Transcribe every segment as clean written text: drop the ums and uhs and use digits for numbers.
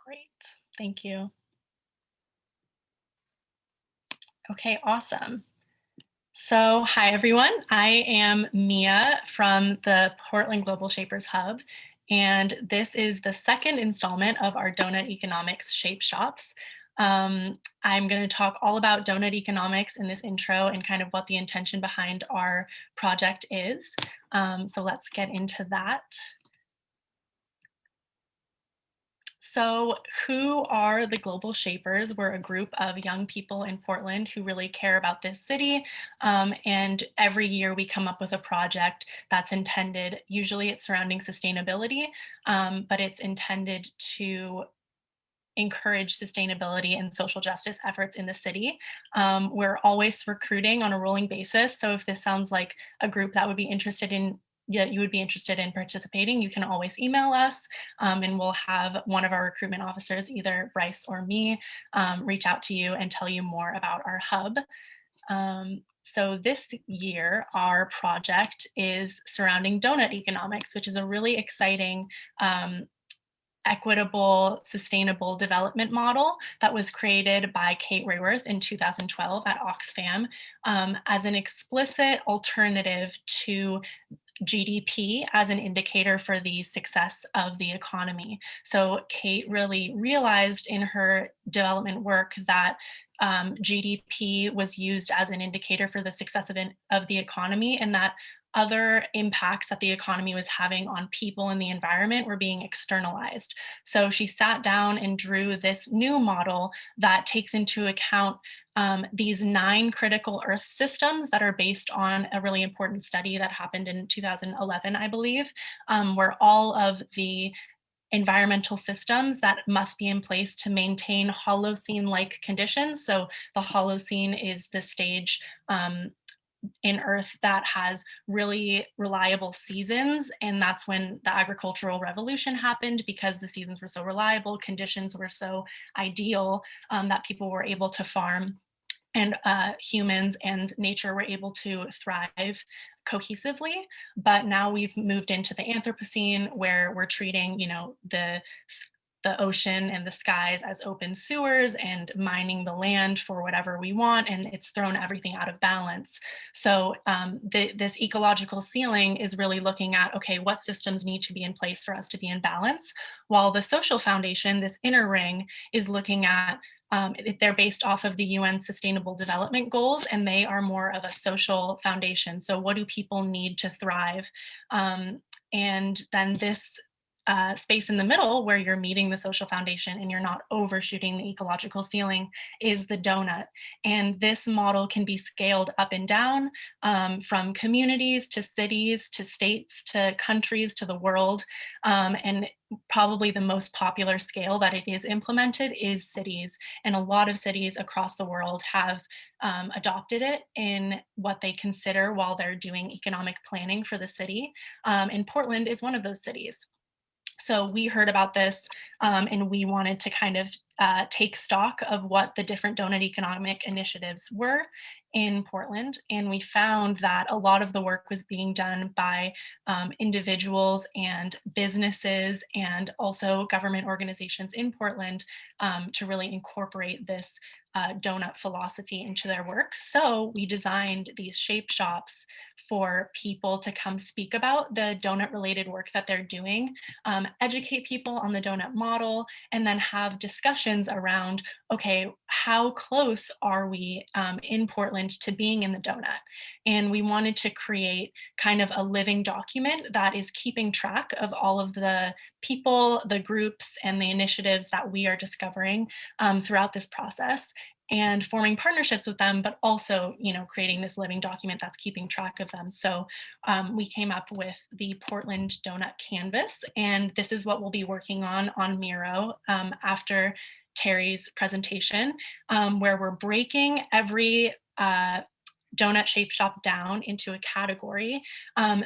Great, thank you. Okay, awesome. So, hi everyone. I am Mia from the Portland Global Shapers Hub, and this is the second installment of our Doughnut Economics Shape Shops. I'm going to talk all about Doughnut Economics in this intro and kind of what the intention behind our project is. So let's get into that. So, who are the Global Shapers? We're a group of young people in Portland who really care about this city. And every year we come up with a project that's intended, usually it's surrounding sustainability, but it's intended to encourage sustainability and social justice efforts in the city. We're always recruiting on a rolling basis. So if this sounds like a group that would be interested in, yeah, you would be interested in participating, you can always email us and we'll have one of our recruitment officers, either Bryce or me, reach out to you and tell you more about our hub. So this year, our project is surrounding Doughnut Economics, which is a really exciting equitable, sustainable development model that was created by Kate Rayworth in 2012 at Oxfam as an explicit alternative to GDP as an indicator for the success of the economy. So Kate really realized in her development work that GDP was used as an indicator for the success of the economy, and that other impacts that the economy was having on people and the environment were being externalized. So she sat down and drew this new model that takes into account these 9 critical Earth systems that are based on a really important study that happened in 2011, I believe, where all of the environmental systems that must be in place to maintain Holocene-like conditions. So the Holocene is the stage in Earth that has really reliable seasons. And that's when the agricultural revolution happened, because the seasons were so reliable, conditions were so ideal that people were able to farm, and humans and nature were able to thrive cohesively. But now we've moved into the Anthropocene, where we're treating, the ocean and the skies as open sewers and mining the land for whatever we want, and it's thrown everything out of balance. So this ecological ceiling is really looking at, okay, what systems need to be in place for us to be in balance, while the social foundation, this inner ring, is looking at they're based off of the UN Sustainable Development Goals, and they are more of a social foundation. So what do people need to thrive? And then this space in the middle, where you're meeting the social foundation and you're not overshooting the ecological ceiling, is the donut. And this model can be scaled up and down, from communities to cities to states to countries to the world. And probably the most popular scale that it is implemented is cities. And a lot of cities across the world have adopted it in what they consider while they're doing economic planning for the city. And Portland is one of those cities. So we heard about this and we wanted to kind of take stock of what the different Doughnut economic initiatives were in Portland. And we found that a lot of the work was being done by individuals and businesses and also government organizations in Portland to really incorporate this donut philosophy into their work. So we designed these shape shops for people to come speak about the donut related work that they're doing, educate people on the donut model, and then have discussions around, okay, how close are we in Portland to being in the donut? And we wanted to create kind of a living document that is keeping track of all of the people, the groups, and the initiatives that we are discovering throughout this process, and forming partnerships with them, but also, creating this living document that's keeping track of them. So we came up with the Portland Doughnut Canvas, and this is what we'll be working on Miro after Terry's presentation, where we're breaking every donut shape shop down into a category.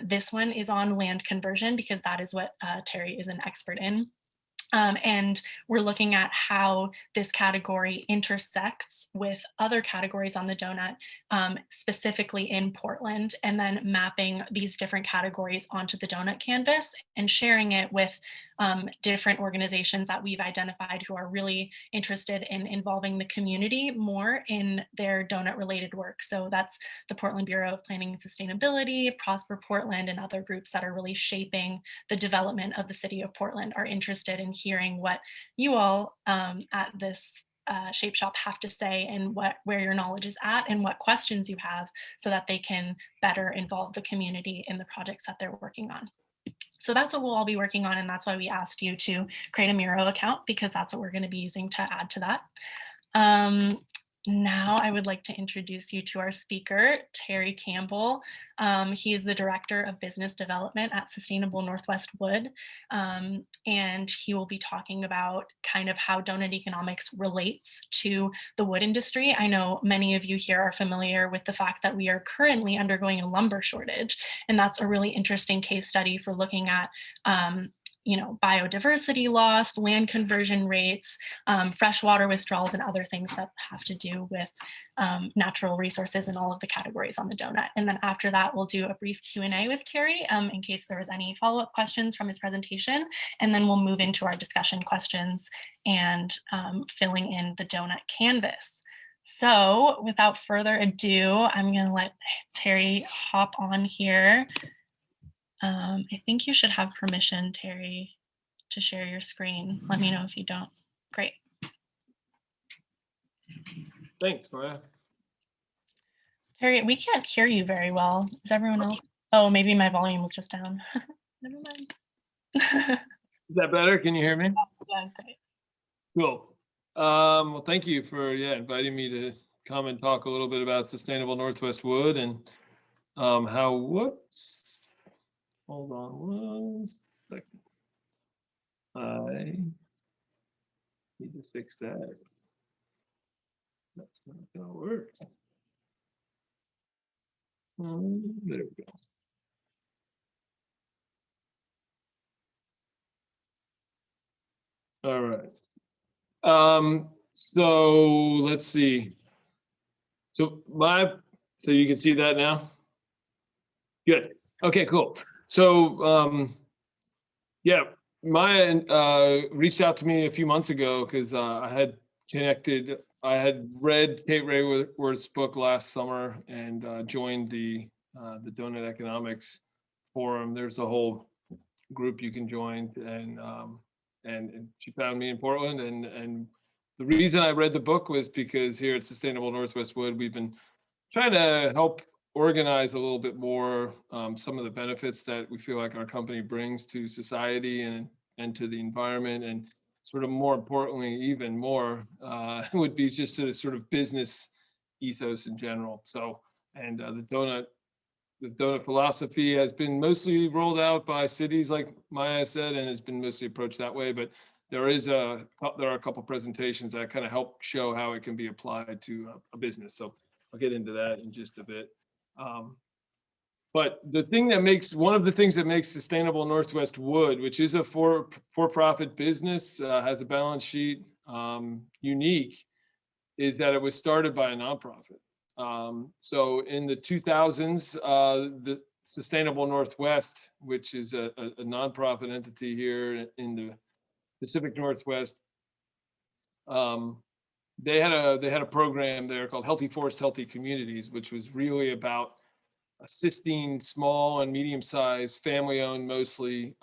This one is on land conversion, because that is what Terry is an expert in. And we're looking at how this category intersects with other categories on the donut, specifically in Portland, and then mapping these different categories onto the donut canvas and sharing it with different organizations that we've identified who are really interested in involving the community more in their donut related work. So that's the Portland Bureau of Planning and Sustainability, Prosper Portland, and other groups that are really shaping the development of the city of Portland are interested in hearing what you all at this Shape Shop have to say and where your knowledge is at and what questions you have so that they can better involve the community in the projects that they're working on. So that's what we'll all be working on, and that's why we asked you to create a Miro account, because that's what we're going to be using to add to that. Now I would like to introduce you to our speaker, Terry Campbell. He is the Director of Business Development at Sustainable Northwest Wood, and he will be talking about kind of how Doughnut Economics relates to the wood industry. I know many of you here are familiar with the fact that we are currently undergoing a lumber shortage, and that's a really interesting case study for looking at biodiversity loss, land conversion rates, freshwater withdrawals, and other things that have to do with natural resources in all of the categories on the donut. And then after that, we'll do a brief Q&A with Carrie in case there was any follow-up questions from his presentation. And then we'll move into our discussion questions and filling in the donut canvas. So without further ado, I'm going to let Terry hop on here. I think you should have permission, Terry, to share your screen. Let me know if you don't. Great. Thanks, Maya. Terry, we can't hear you very well. Is everyone else? Oh, maybe my volume was just down. Never mind. Is that better? Can you hear me? Yeah, great. Cool. Well, thank you for inviting me to come and talk a little bit about Sustainable Northwest Wood and how, whoops. Hold on one second. I need to fix that. That's not gonna work. There we go. All right. So let's see. So you can see that now? Good. Okay, cool. So Maya reached out to me a few months ago because I had read Kate Raworth's book last summer and joined the Doughnut Economics forum. There's a whole group you can join, and she found me in Portland, and the reason I read the book was because here at Sustainable Northwest Wood, we've been trying to help organize a little bit more some of the benefits that we feel like our company brings to society and to the environment, and sort of more importantly, even more, would be just to the sort of business ethos in general. So, and the donut philosophy has been mostly rolled out by cities, like Maya said, and has been mostly approached that way. But there are a couple presentations that kind of help show how it can be applied to a business. So I'll get into that in just a bit. But one of the things that makes Sustainable Northwest Wood, which is a for-profit business, has a balance sheet, unique, is that it was started by a nonprofit. So in the 2000s, the Sustainable Northwest, which is a nonprofit entity here in the Pacific Northwest, they had a program there called Healthy Forest, Healthy Communities, which was really about assisting small and medium-sized, family-owned mostly,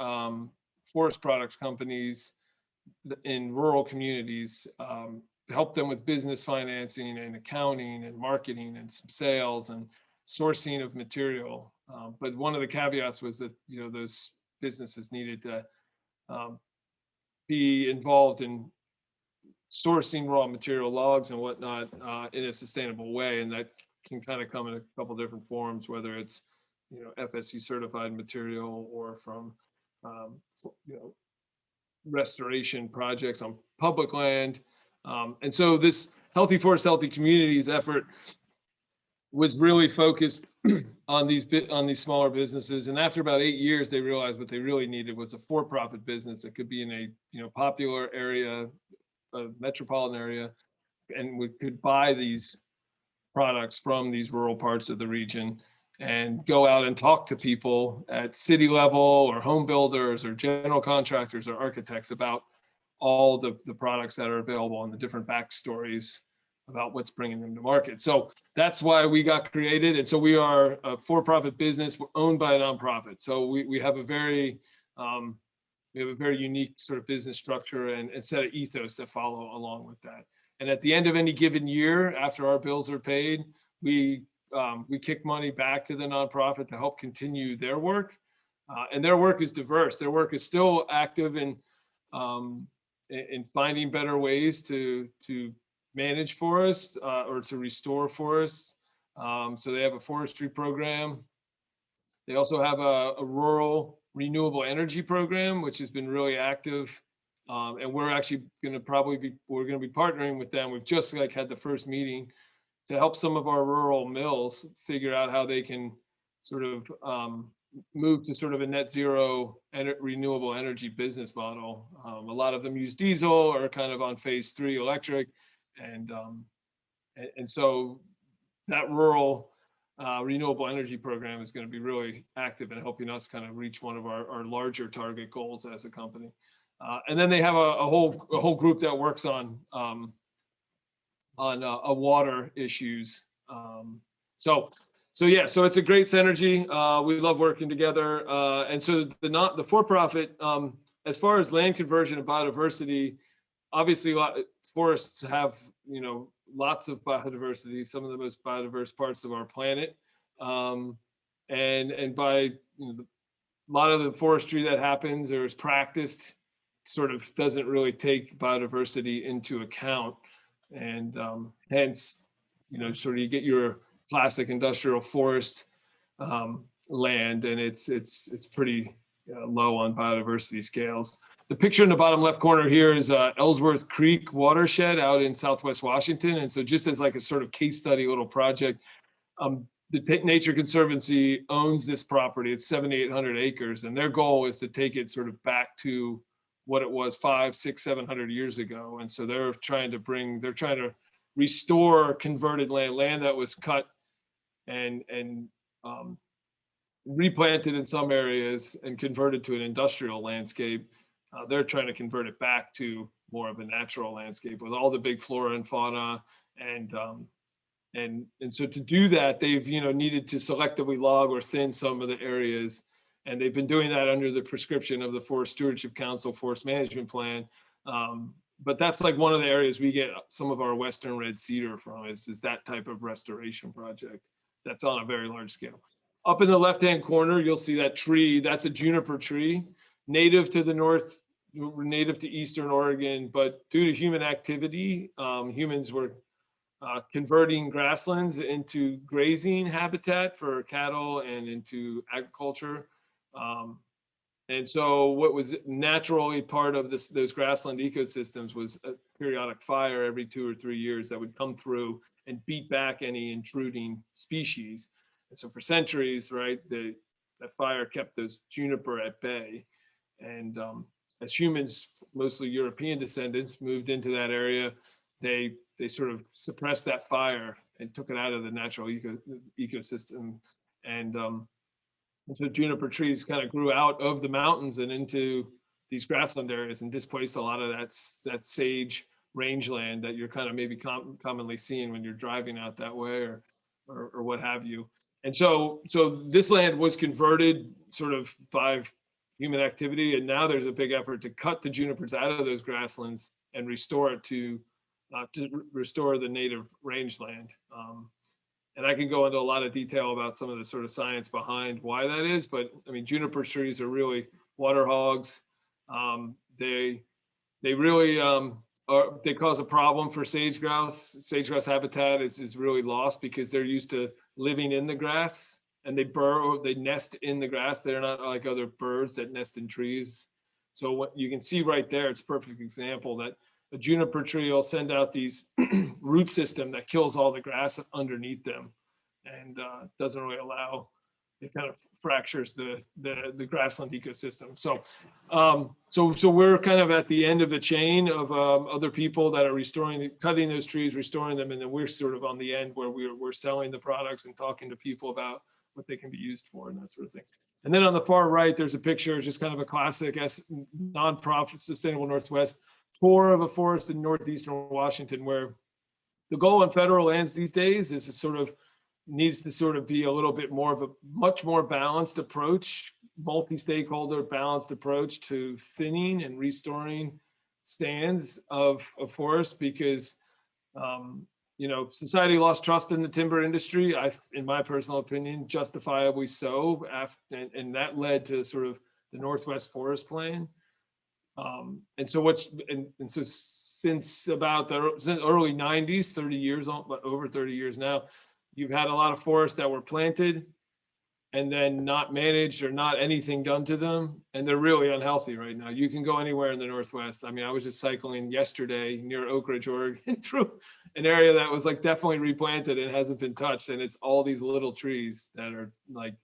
forest products companies in rural communities, to help them with business financing and accounting and marketing and some sales and sourcing of material. But one of the caveats was that those businesses needed to be involved in sourcing raw material, logs and whatnot, in a sustainable way, and that can kind of come in a couple different forms, whether it's FSC certified material or from restoration projects on public land. And so this Healthy Forest, Healthy Communities effort was really focused on these smaller businesses. And after about 8 years, they realized what they really needed was a for-profit business that could be in a popular area, a metropolitan area, and we could buy these products from these rural parts of the region and go out and talk to people at city level or home builders or general contractors or architects about all the products that are available and the different backstories about what's bringing them to market. So that's why we got created. And so we are a for-profit business owned by a nonprofit. So we have a very unique sort of business structure and set of ethos that follow along with that. And at the end of any given year, after our bills are paid, we kick money back to the nonprofit to help continue their work. And their work is diverse. Their work is still active in finding better ways to manage forests or to restore forests. So they have a forestry program. They also have a rural renewable energy program, which has been really active. And we're actually going to be partnering with them. We've just had the first meeting to help some of our rural mills figure out how they can sort of move to sort of a net zero renewable energy business model. A lot of them use diesel or are kind of on phase 3 electric. And so that rural renewable energy program is going to be really active in helping us kind of reach one of our larger target goals as a company. And then they have a whole group that works on water issues. So it's a great synergy. We love working together. And so the for-profit, as far as land conversion and biodiversity, obviously forests have lots of biodiversity, some of the most biodiverse parts of our planet. And by a lot of the forestry that happens or is practiced sort of doesn't really take biodiversity into account. And hence, sort of you get your classic industrial forest land, and it's pretty low on biodiversity scales. The picture in the bottom left corner here is Ellsworth Creek watershed out in Southwest Washington. And so just as like a sort of case study little project, the Nature Conservancy owns this property. It's 7,800 acres, and their goal is to take it sort of back to what it was 500, 600, 700 years ago. And so they're trying to restore converted land that was cut and replanted in some areas and converted to an industrial landscape. They're trying to convert it back to more of a natural landscape with all the big flora and fauna. And so to do that, they've needed to selectively log or thin some of the areas. And they've been doing that under the prescription of the Forest Stewardship Council Forest Management Plan. But that's like one of the areas we get some of our Western red cedar from is that type of restoration project that's on a very large scale. Up in the left-hand corner, you'll see that tree. That's a juniper tree, native to the north, native to Eastern Oregon, but due to human activity, humans were converting grasslands into grazing habitat for cattle and into agriculture. And so what was naturally part of those grassland ecosystems was a periodic fire every 2 or 3 years that would come through and beat back any intruding species. And so for centuries, right, that fire kept those juniper at bay. And as humans, mostly European descendants, moved into that area, they sort of suppressed that fire and took it out of the natural ecosystem. And so juniper trees kind of grew out of the mountains and into these grassland areas and displaced a lot of that sage rangeland that you're kind of maybe commonly seeing when you're driving out that way or what have you. And so this land was converted sort of by human activity, and now there's a big effort to cut the junipers out of those grasslands and restore it to restore the native rangeland. And I can go into a lot of detail about some of the sort of science behind why that is, but I mean, juniper trees are really water hogs. They really they cause a problem for sage grouse. Sage grouse habitat is really lost because they're used to living in the grass and they nest in the grass. They're not like other birds that nest in trees. So what you can see right there, it's a perfect example that a juniper tree will send out these root system that kills all the grass underneath them. and doesn't really allow, it kind of fractures the grassland ecosystem. So we're kind of at the end of the chain of other people that are restoring, cutting those trees, restoring them, and then we're sort of on the end where we're selling the products and talking to people about what they can be used for and that sort of thing. And then on the far right, there's a picture, just kind of a classic nonprofit Sustainable Northwest tour of a forest in northeastern Washington, where the goal on federal lands these days is to sort of needs to sort of be a little bit more of a much more balanced approach, multi-stakeholder balanced approach to thinning and restoring stands of forest, because society lost trust in the timber industry, in my personal opinion, justifiably so, and that led to sort of the Northwest Forest Plan. And so since about since early 90s, 30 years on, over 30 years now, you've had a lot of forests that were planted and then not managed or not anything done to them. And they're really unhealthy right now. You can go anywhere in the Northwest. I mean, I was just cycling yesterday near Oak Ridge, Oregon, through an area that was like definitely replanted and hasn't been touched. And it's all these little trees that are like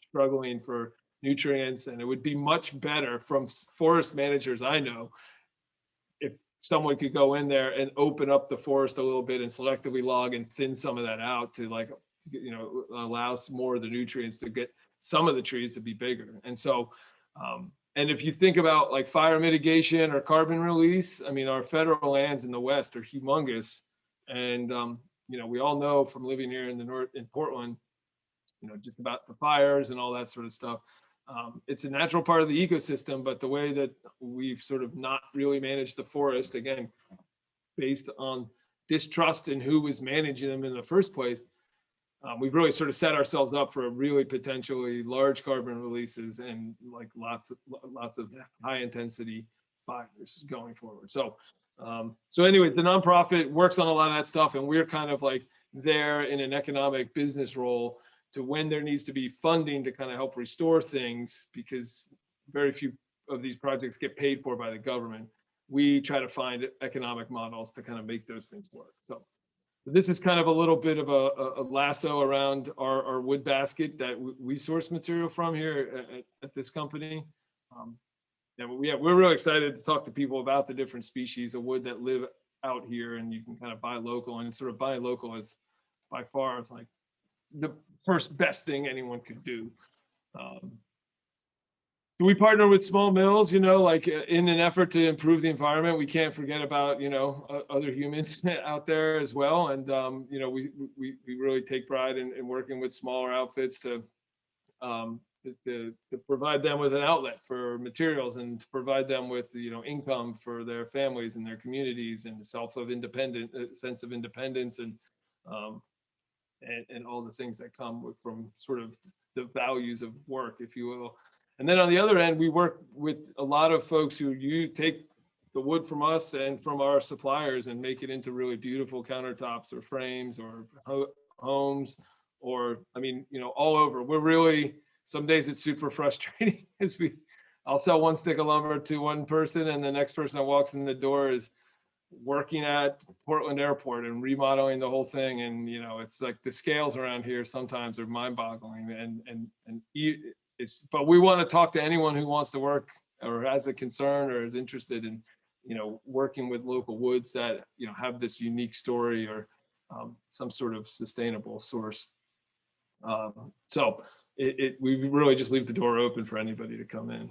struggling for nutrients. And it would be much better, from forest managers I know, if someone could go in there and open up the forest a little bit and selectively log and thin some of that out to, like, allow more of the nutrients to get some of the trees to be bigger. And so, and if you think about like fire mitigation or carbon release, I mean, our federal lands in the West are humongous. And, we all know from living here in the North, in Portland, just about the fires and all that sort of stuff. It's a natural part of the ecosystem, but the way that we've sort of not really managed the forest, again, based on distrust in who was managing them in the first place, we've really sort of set ourselves up for a really potentially large carbon releases and like lots of high intensity fires going forward. So anyway, the nonprofit works on a lot of that stuff, and we're kind of like there in an economic business role to when there needs to be funding to kind of help restore things, because very few of these projects get paid for by the government. We try to find economic models to kind of make those things work. So this is kind of a little bit of a lasso around our wood basket that we source material from here at this company. And we're really excited to talk to people about the different species of wood that live out here, and you can kind of buy local, and sort of buy local is by far like the first best thing anyone could do. We partner with small mills, like in an effort to improve the environment. We can't forget about, other humans out there as well. And, we really take pride in working with smaller outfits to provide them with an outlet for materials, and to provide them with, income for their families and their communities, and a sense of independence, and all the things that come from sort of the values of work, if you will. And then on the other end, we work with a lot of folks who take the wood from us and from our suppliers and make it into really beautiful countertops or frames or homes, or, all over. We're really, some days it's super frustrating because I'll sell one stick of lumber to one person, and the next person that walks in the door is working at Portland Airport and remodeling the whole thing. And, it's like the scales around here sometimes are mind-boggling, but we want to talk to anyone who wants to work or has a concern or is interested in, working with local woods that, have this unique story or some sort of sustainable source. So we really just leave the door open for anybody to come in.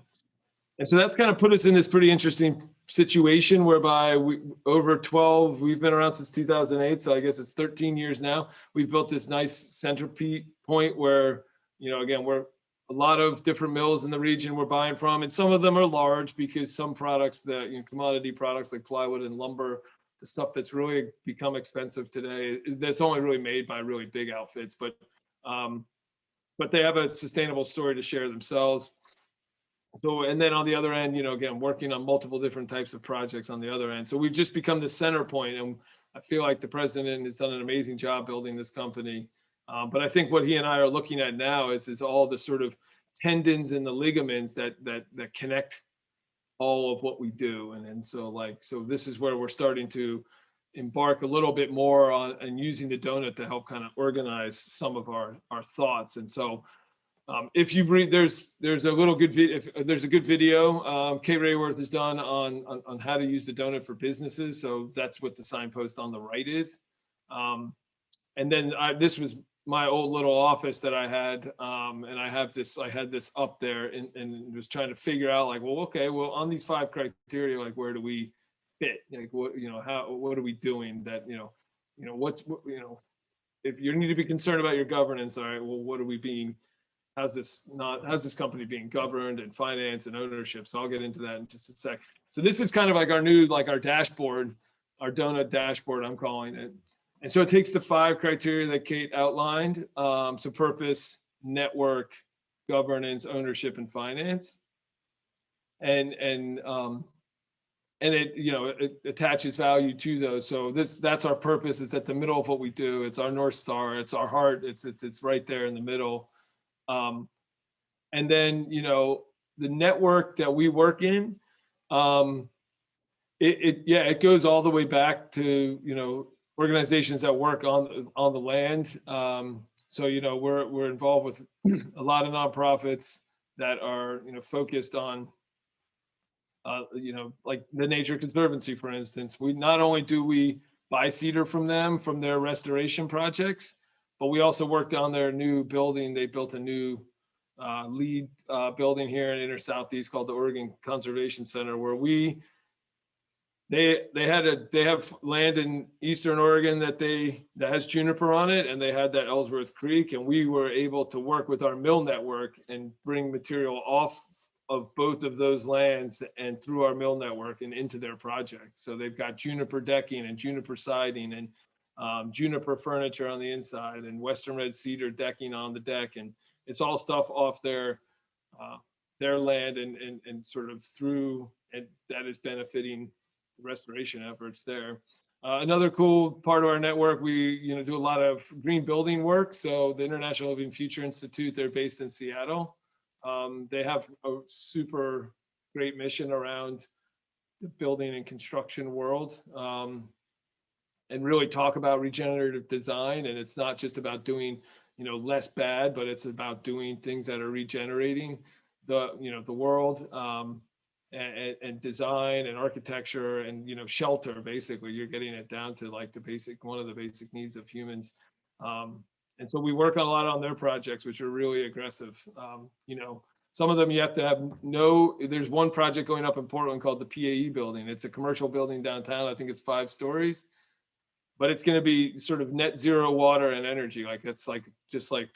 And so that's kind of put us in this pretty interesting situation whereby we've been around since 2008. So I guess it's 13 years now. We've built this nice centerpiece point where, again, we're a lot of different mills in the region we're buying from, and some of them are large, because some products that, commodity products like plywood and lumber, the stuff that's really become expensive today, that's only really made by really big outfits, but they have a sustainable story to share themselves. So, and then on the other end, again, working on multiple different types of projects on the other end. So we've just become the center point, and I feel like the president has done an amazing job building this company. But I think what he and I are looking at now is all the sort of tendons and the ligaments that connect all of what we do. And so this is where we're starting to embark a little bit more on and using the donut to help kind of organize some of our thoughts. And so if you read, there's a little good video. If there's a good video, Kate Rayworth has done on how to use the donut for businesses. So that's what the signpost on the right is. And then this was my old little office that I had, and I had this up there, and was trying to figure out like, well, okay, well, on these 5 criteria, like where do we fit? Like what, what are we doing that, if you need to be concerned about your governance, all right, well, what are we being? How's this company being governed and financed and ownership? So I'll get into that in just a sec. So this is kind of like our dashboard, our donut dashboard, I'm calling it. And so it takes the 5 criteria that Kate outlined. So purpose, network, governance, ownership, and finance. And it, it attaches value to those. So that's our purpose. It's at the middle of what we do. It's our North Star. It's our heart. It's right there in the middle. And then, the network that we work in, it goes all the way back to, organizations that work on the land. So, we're involved with a lot of nonprofits that are, focused on, like the Nature Conservancy, for instance. We not only do we buy cedar from them, from their restoration projects, but we also worked on their new building. They built a new LEED building here in Inner Southeast called the Oregon Conservation Center, where they have land in Eastern Oregon that has juniper on it, and they had that Ellsworth Creek, and we were able to work with our mill network and bring material off of both of those lands and through our mill network and into their project. So they've got juniper decking and juniper siding and juniper furniture on the inside and Western red cedar decking on the deck, and it's all stuff off their land and sort of through, and that is benefiting the restoration efforts there. Another cool part of our network, we do a lot of green building work. So the International Living Future Institute, they're based in Seattle. They have a super great mission around the building and construction world, and really talk about regenerative design. And it's not just about doing less bad, but it's about doing things that are regenerating the world, and design and architecture and shelter. Basically, you're getting it down to like one of the basic needs of humans. And so we work a lot on their projects, which are really aggressive. Some of them you have to have there's one project going up in Portland called the PAE building. It's a commercial building downtown. I think it's 5 stories, but it's going to be sort of net zero water and energy. Like that's just like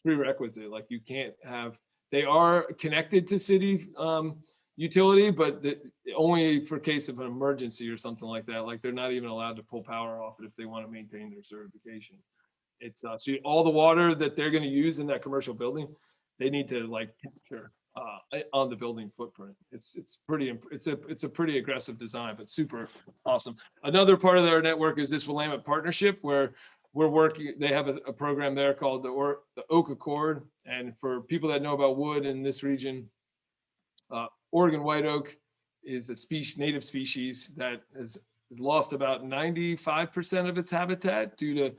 prerequisite. Like you can't have, they are connected to city utility, but only for case of an emergency or something like that. Like they're not even allowed to pull power off it if they want to maintain their certification. It's so all the water that they're going to use in that commercial building, they need to like capture on the building footprint. It's a pretty aggressive design, but super awesome. Another part of their network is this Willamette Partnership, where we're working. They have a program there called the Oak Accord, and for people that know about wood in this region, Oregon white oak is a native species that has lost about 95% of its habitat due to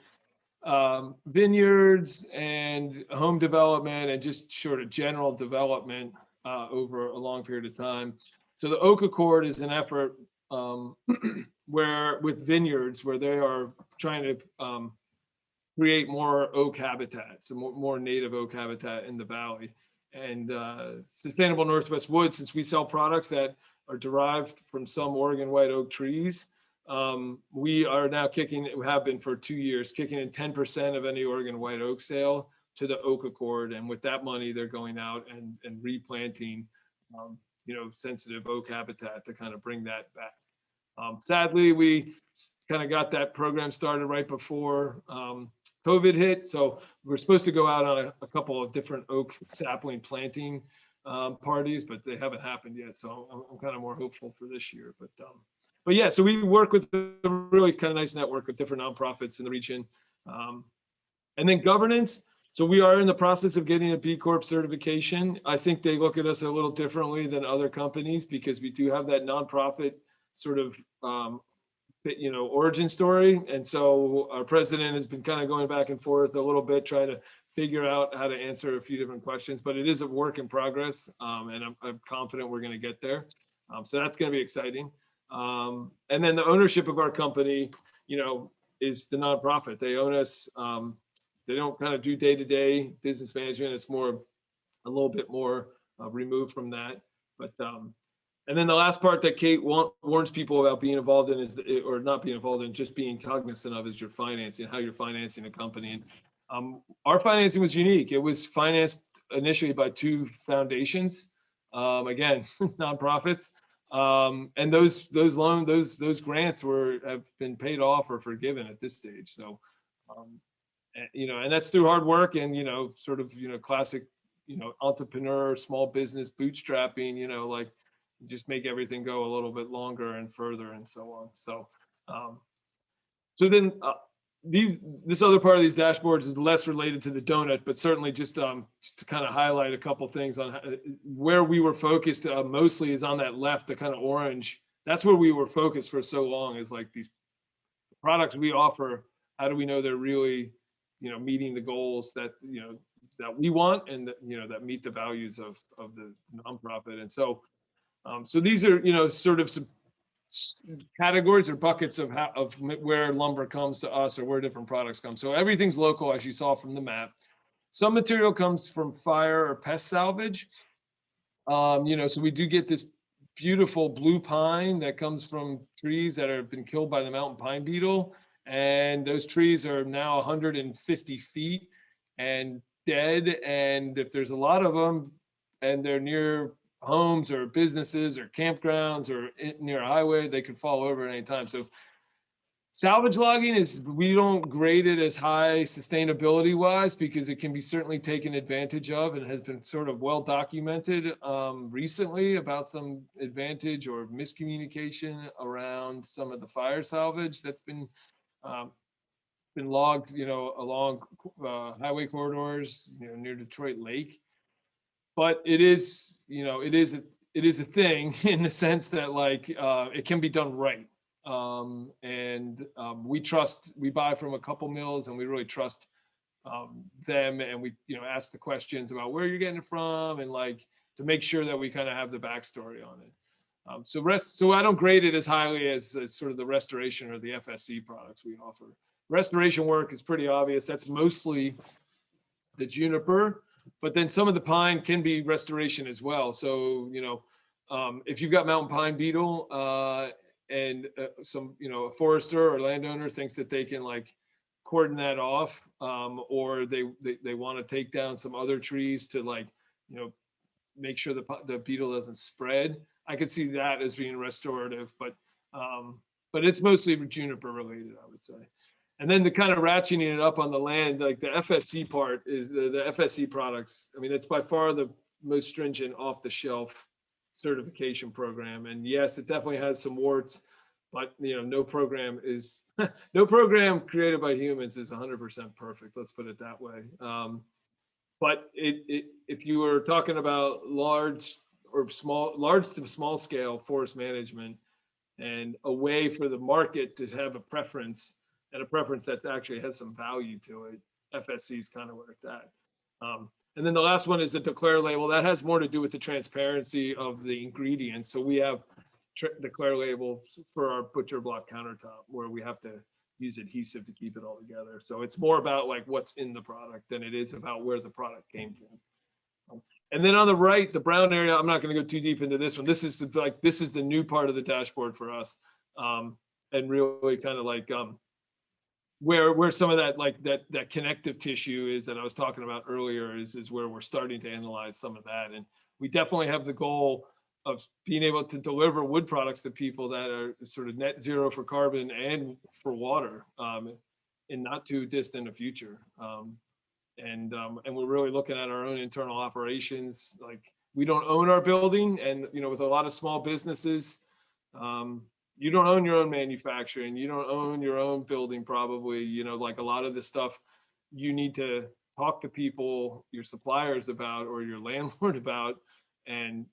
vineyards and home development and just sort of general development over a long period of time. So the Oak Accord is an effort where with vineyards where they are trying to create more oak habitat, so more native oak habitat in the valley. And Sustainable Northwest Wood, since we sell products that are derived from some Oregon white oak trees, we are now we have been for 2 years, kicking in 10% of any Oregon white oak sale to the Oak Accord. And with that money, they're going out and replanting, sensitive oak habitat to kind of bring that back. Sadly, we kind of got that program started right before COVID hit. So we're supposed to go out on a couple of different oak sapling planting parties, but they haven't happened yet. So I'm kind of more hopeful for this year. But yeah, so we work with a really kind of nice network of different nonprofits in the region. And then governance. So we are in the process of getting a B Corp certification. I think they look at us a little differently than other companies because we do have that nonprofit sort of origin story. And so our president has been kind of going back and forth a little bit, trying to figure out how to answer a few different questions, but it is a work in progress. And I'm confident we're going to get there. So that's going to be exciting. And then the ownership of our company, is the nonprofit. They own us. They don't kind of do day-to-day business management. It's more, a little bit more removed from that. But and then the last part that Kate warns people about being involved in or not being involved in, just being cognizant of, is your financing, how you're financing a company. And our financing was unique. It was financed initially by two foundations, again, nonprofits. And those grants have been paid off or forgiven at this stage. So, and that's through hard work and, sort of, classic, entrepreneur, small business, bootstrapping, like just make everything go a little bit longer and further and so on. So, so then this other part of these dashboards is less related to the donut, but certainly just to kind of highlight a couple things on where we were focused mostly is on that left, the kind of orange. That's where we were focused for so long, is like these products we offer. How do we know they're really, meeting the goals that, that we want, and that, that meet the values of the nonprofit. And so, so these are, sort of some categories or buckets of where lumber comes to us, or where different products come. So everything's local, as you saw from the map. Some material comes from fire or pest salvage. So we do get this beautiful blue pine that comes from trees that have been killed by the mountain pine beetle. And those trees are now 150 feet and dead. And if there's a lot of them and they're near homes or businesses or campgrounds or near a highway, they could fall over at any time. So salvage logging we don't grade it as high sustainability wise, because it can be certainly taken advantage of, and has been sort of well documented recently about some advantage or miscommunication around some of the fire salvage that's been logged, along highway corridors, near Detroit Lake. But it is a thing in the sense that, like, it can be done right. We buy from a couple mills, and we really trust them, and we ask the questions about where you're getting it from, and like to make sure that we kind of have the backstory on it. So I don't grade it as highly as sort of the restoration or the FSC products we offer. Restoration work is pretty obvious. That's mostly the juniper, but then some of the pine can be restoration as well. So, if you've got mountain pine beetle and some, a forester or landowner thinks that they can like cordon that off, or they want to take down some other trees to, like, make sure the beetle doesn't spread, I could see that as being restorative, but it's mostly juniper related, I would say. And then the kind of ratcheting it up on the land, like the FSC part is the FSC products. I mean, it's by far the most stringent off the shelf certification program. And yes, it definitely has some warts, but no program created by humans is 100% perfect. Let's put it that way. But if you were talking about large to small scale forest management, and a way for the market to have a preference, and a preference that actually has some value to it, FSC is kind of where it's at. And then the last one is the declare label. That has more to do with the transparency of the ingredients. So we have declare label for our butcher block countertop, where we have to use adhesive to keep it all together. So it's more about like what's in the product than it is about where the product came from. And then on the right, the brown area, I'm not going to go too deep into this one. This is the new part of the dashboard for us, and really kind of like where some of that, like that connective tissue is that I was talking about earlier, is where we're starting to analyze some of that. And we definitely have the goal of being able to deliver wood products to people that are sort of net zero for carbon and for water, in not too distant a future. And we're really looking at our own internal operations. Like, we don't own our building, and with a lot of small businesses, you don't own your own manufacturing, you don't own your own building probably. Like a lot of this stuff you need to talk to people, your suppliers about, or your landlord about, and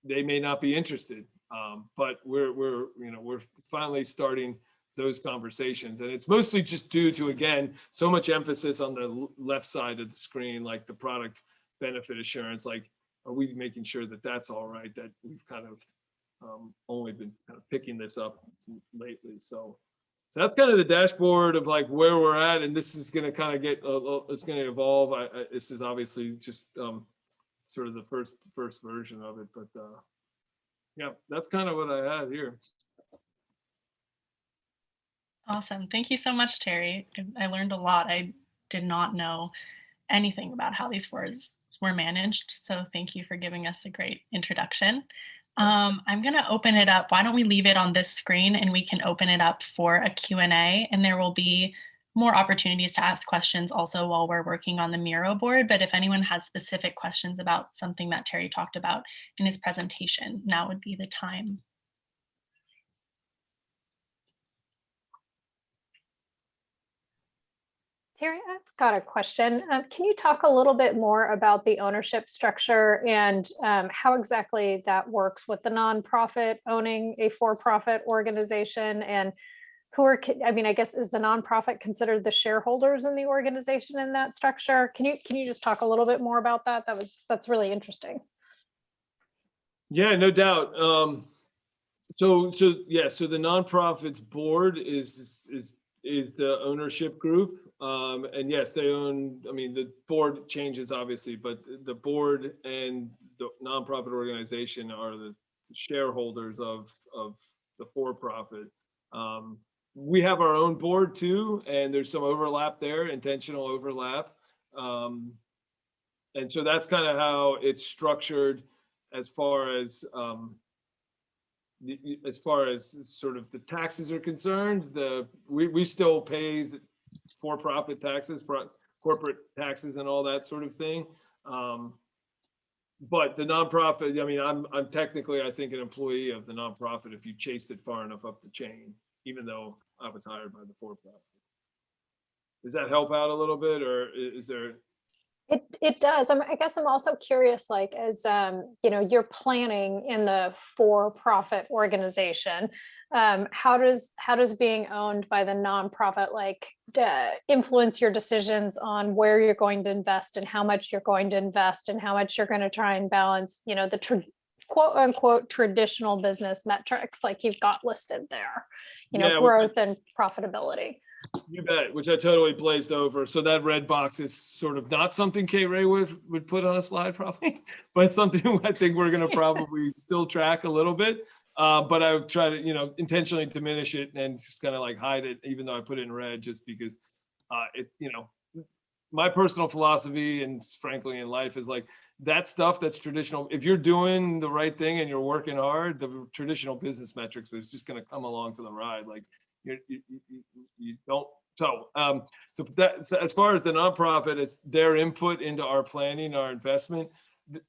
they may not be interested. But we're finally starting those conversations, and it's mostly just due to, again, so much emphasis on the left side of the screen, like the product benefit assurance. Like, are we making sure that that's all right? That we've kind of only been kind of picking this up lately. So that's kind of the dashboard of like where we're at, and this is going to kind of get it's going to evolve. This is obviously just sort of the first version of it, but yeah, that's kind of what I had here. Awesome. Thank you so much, Terry. I learned a lot. I did not know anything about how these fours were managed. So thank you for giving us a great introduction. I'm going to open it up. Why don't we leave it on this screen and we can open it up for a Q&A, and there will be more opportunities to ask questions also while we're working on the Miro board. But if anyone has specific questions about something that Terry talked about in his presentation, now would be the time. Terry, I've got a question. Can you talk a little bit more about the ownership structure and how exactly that works with the nonprofit owning a for-profit organization, and who are, I mean, I guess, is the nonprofit considered the shareholders in the organization in that structure? Can you just talk a little bit more about that? That's really interesting. Yeah, no doubt. So the nonprofit's board is the ownership group. And yes, they own, I mean, the board changes obviously, but the board and the nonprofit organization are the shareholders of the for-profit. We have our own board too, and there's some overlap there, intentional overlap. And so that's kind of how it's structured as far as sort of the taxes are concerned. We still pay for-profit taxes, corporate taxes, and all that sort of thing. But the nonprofit, I mean, I'm technically, I think, an employee of the nonprofit if you chased it far enough up the chain, even though I was hired by the for-profit. Does that help out a little bit, or is there? It does. I guess I'm also curious, like, as you're planning in the for-profit organization, how does being owned by the nonprofit like influence your decisions on where you're going to invest and how much you're going to invest and how much you're going to try and balance, the quote unquote traditional business metrics like you've got listed there, growth and profitability. You bet, which I totally blazed over. So that red box is sort of not something Kate Ray would put on a slide probably, but it's something I think we're going to probably still track a little bit. But I would try to, intentionally diminish it and just kind of like hide it, even though I put it in red, just because my personal philosophy and frankly in life is like that stuff that's traditional. If you're doing the right thing and you're working hard, the traditional business metrics is just going to come along for the ride. Like, you don't. So as far as the nonprofit, it's their input into our planning, our investment.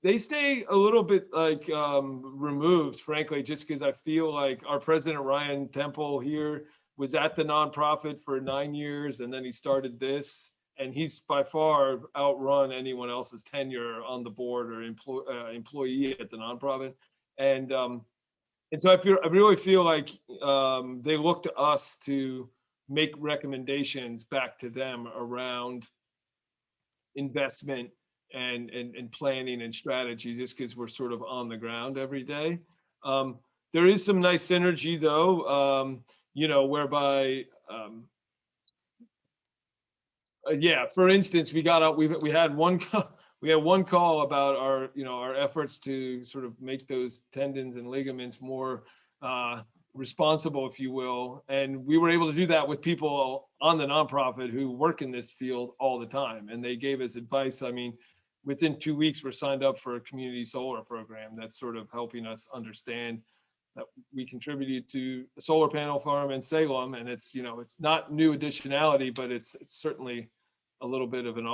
They stay a little bit like removed, frankly, just because I feel like our president, Ryan Temple here, was at the nonprofit for 9 years, and then he started this, and he's by far outrun anyone else's tenure on the board or employee at the nonprofit. And so I really feel like they look to us to make recommendations back to them around investment and planning and strategy, just because we're sort of on the ground every day. There is some nice synergy though, whereby, for instance, we had one call about our efforts to sort of make those tendons and ligaments more responsible, if you will. And we were able to do that with people on the nonprofit who work in this field all the time. And they gave us advice. I mean, within 2 weeks, we're signed up for a community solar program that's sort of helping us understand that we contributed to a solar panel farm in Salem. And it's not new additionality, but it's certainly a little bit of an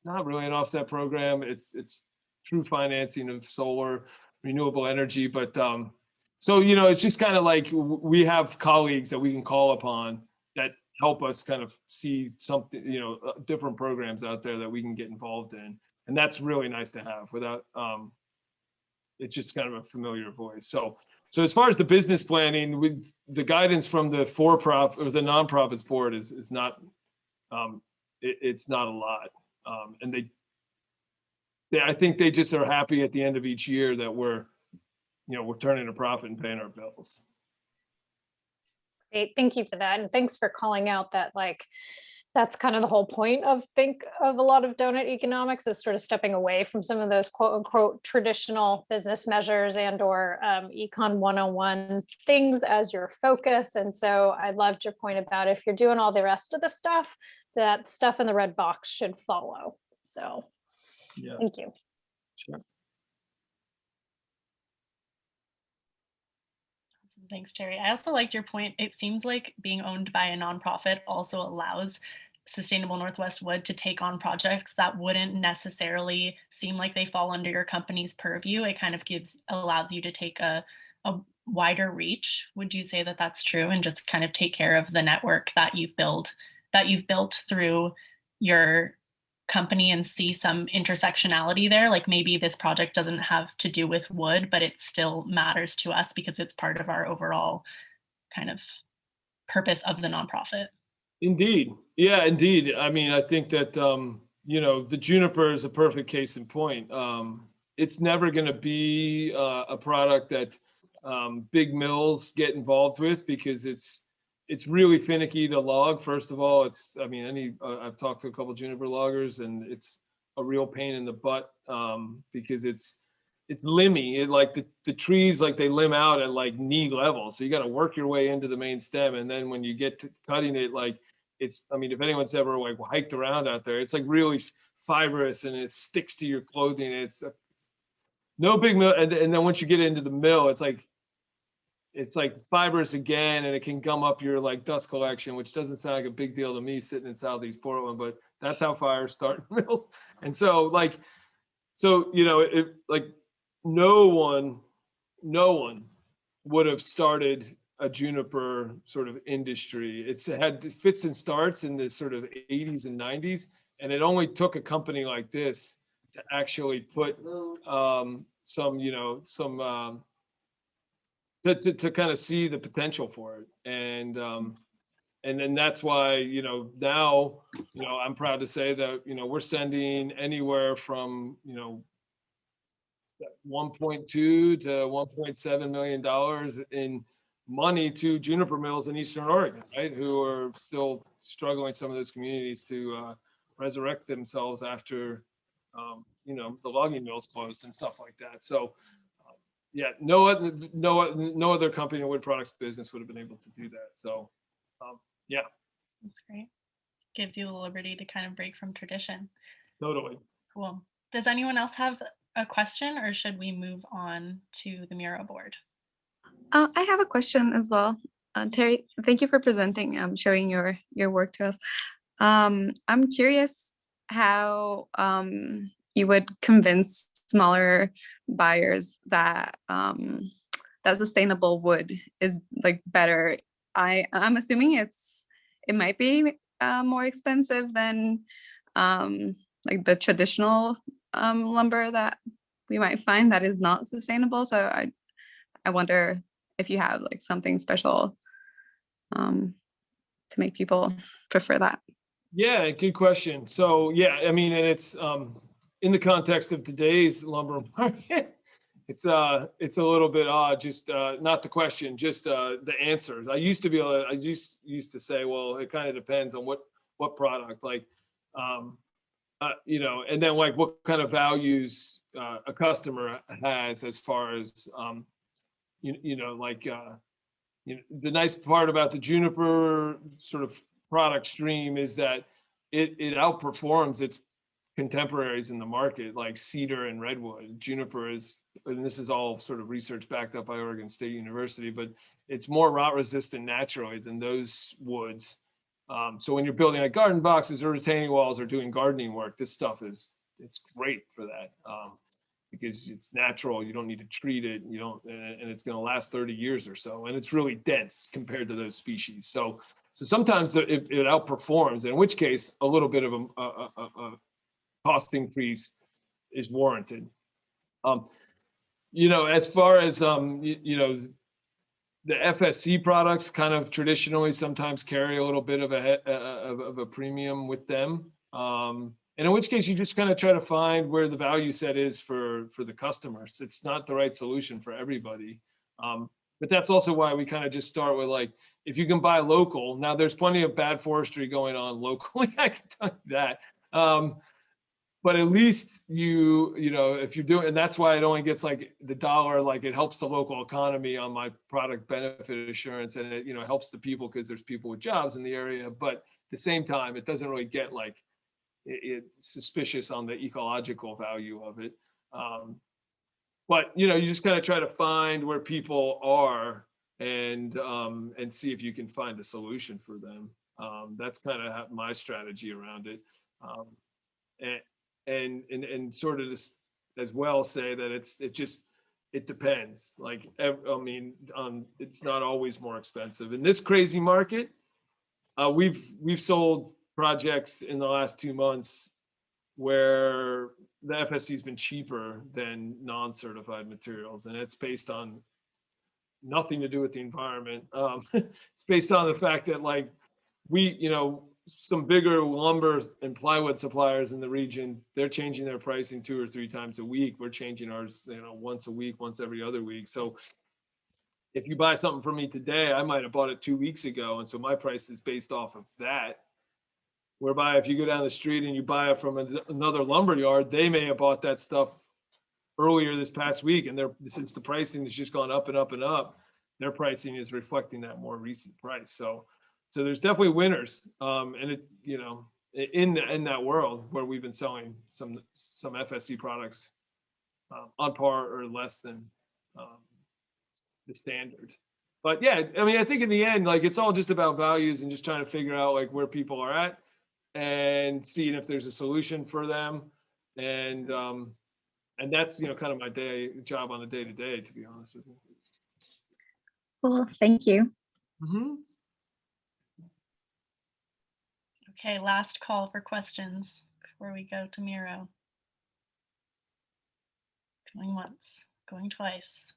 not really an offset program. It's true financing of solar renewable energy. But so, it's just kind of like we have colleagues that we can call upon that help us kind of see something, different programs out there that we can get involved in. And that's really nice to have without, it's just kind of a familiar voice. So as far as the business planning, with the guidance from the for-profit or the nonprofits board is not, it's not a lot. And I think they just are happy at the end of each year that we're turning a profit and paying our bills. Great, thank you for that. And thanks for calling out that, like, that's kind of the whole point of a lot of Doughnut Economics, is sort of stepping away from some of those quote unquote traditional business measures and or Econ 101 things as your focus. And so I loved your point about if you're doing all the rest of the stuff, that stuff in the red box should follow. So Yeah. thank you. Sure. Thanks, Terry. I also liked your point. It seems like being owned by a nonprofit also allows Sustainable Northwest Wood to take on projects that wouldn't necessarily seem like they fall under your company's purview. It kind of allows you to take a wider reach. Would you say that that's true, and just kind of take care of the network that you've built through your company and see some intersectionality there? Like maybe this project doesn't have to do with wood, but it still matters to us because it's part of our overall kind of purpose of the nonprofit. Indeed. Yeah, indeed. I mean, I think that, the juniper is a perfect case in point. It's never going to be a product that big mills get involved with, because it's really finicky to log. First of all, I've talked to a couple of juniper loggers, and it's a real pain in the butt because it's limby. Like the trees, like they limb out at like knee level. So you got to work your way into the main stem. And then when you get to cutting it, like if anyone's ever like hiked around out there, it's like really fibrous and it sticks to your clothing. It's no big mill. And then once you get into the mill, it's like fibrous again, and it can gum up your like dust collection, which doesn't sound like a big deal to me sitting in Southeast Portland, but that's how fires start in mills. And so no one would have started a juniper sort of industry. It had fits and starts in the sort of 80s and 90s, and it only took a company like this to actually put to kind of see the potential for it. And then that's why, now, I'm proud to say that, we're sending anywhere from, 1.2 to $1.7 million in money to juniper mills in Eastern Oregon, right? Who are still struggling, some of those communities, to resurrect themselves after, the logging mills closed and stuff like that. So, yeah, no other company in the wood products business would have been able to do that. So, yeah. That's great. Gives you the liberty to kind of break from tradition. Totally. Cool. Does anyone else have a question, or should we move on to the Miro board? I have a question as well. Terry, thank you for presenting, showing your work to us. I'm curious how you would convince smaller buyers that that sustainable wood is like better. I'm assuming it might be more expensive than like the traditional lumber that we might find that is not sustainable. So I wonder if you have like something special to make people prefer that. Yeah, good question. So yeah, and it's in the context of today's lumber market, it's a little bit odd. Just not the question, just the answers. I used to say, well, it kind of depends on what product, like, and then like what kind of values a customer has, as far as the nice part about the juniper sort of product stream is that it outperforms its contemporaries in the market, like cedar and redwood. Juniper is, and this is all sort of research backed up by Oregon State University, but it's more rot resistant naturally than those woods. So when you're building like garden boxes or retaining walls or doing gardening work, this stuff it's great for that. Because it's natural, you don't need to treat it, and it's going to last 30 years or so, and it's really dense compared to those species. So sometimes it outperforms, in which case a little bit of a cost increase is warranted. You know, as far as, you know, the FSC products kind of traditionally sometimes carry a little bit of a premium with them. And in which case you just kind of try to find where the value set is for the customers. It's not the right solution for everybody. But that's also why we kind of just start with, like, if you can buy local. Now there's plenty of bad forestry going on locally, I can tell you that. But at least you know, if you're doing, and that's why it only gets like the dollar, like it helps the local economy on my product benefit assurance, and it, you know, helps the people because there's people with jobs in the area. But at the same time, it doesn't really get like it's suspicious on the ecological value of it. But you know, you just kind of try to find where people are and see if you can find a solution for them. That's kind of my strategy around it. Um, and sort of just as well say that it depends. Like, I mean, it's not always more expensive in this crazy market. We've sold projects in the last 2 months where the FSC has been cheaper than non-certified materials, and it's based on nothing to do with the environment. It's based on the fact that, like, you know, some bigger lumber and plywood suppliers in the region, they're changing their pricing 2 or 3 times a week. We're changing ours, you know, once a week, once every other week. So if you buy something from me today, I might have bought it 2 weeks ago. And so my price is based off of that. Whereby if you go down the street and you buy it from another lumber yard, they may have bought that stuff earlier this past week. And since the pricing has just gone up and up and up, their pricing is reflecting that more recent price. So there's definitely winners, and it, you know, in that world where we've been selling some FSC products on par or less than the standard. But yeah, I mean, I think in the end, like, it's all just about values and just trying to figure out like where people are at and seeing if there's a solution for them, and that's, you know, kind of my job on a day-to-day, to be honest with you. Well, thank you. Mm-hmm. Okay, last call for questions before we go to Miro. Going once, going twice.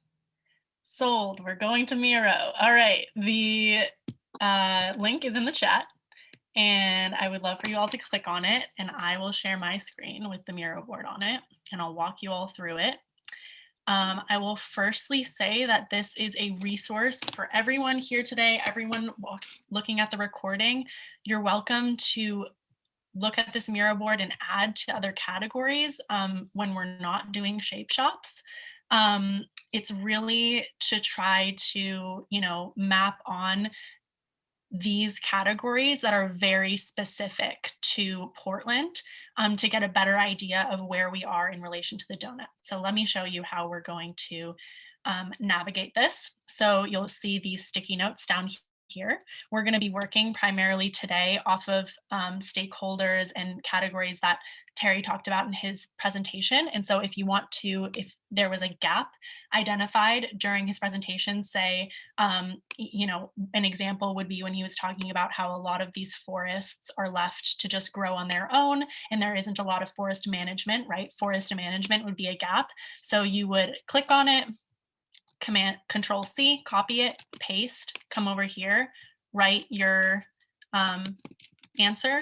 Sold, we're going to Miro. All right, the link is in the chat, and I would love for you all to click on it, and I will share my screen with the Miro board on it, and I'll walk you all through it. I will firstly say that this is a resource for everyone here today, everyone looking at the recording. You're welcome to look at this Miro board and add to other categories when we're not doing shape shops. It's really to try to, you know, map on these categories that are very specific to Portland to get a better idea of where we are in relation to the donut. So let me show you how we're going to navigate this. So you'll see these sticky notes down here. We're going to be working primarily today off of stakeholders and categories that Terry talked about in his presentation. And so if you want to, if there was a gap identified during his presentation, say, you know, an example would be when he was talking about how a lot of these forests are left to just grow on their own, and there isn't a lot of forest management, right? Forest management would be a gap. So you would click on it, Control C, copy it, paste, come over here, write your answer,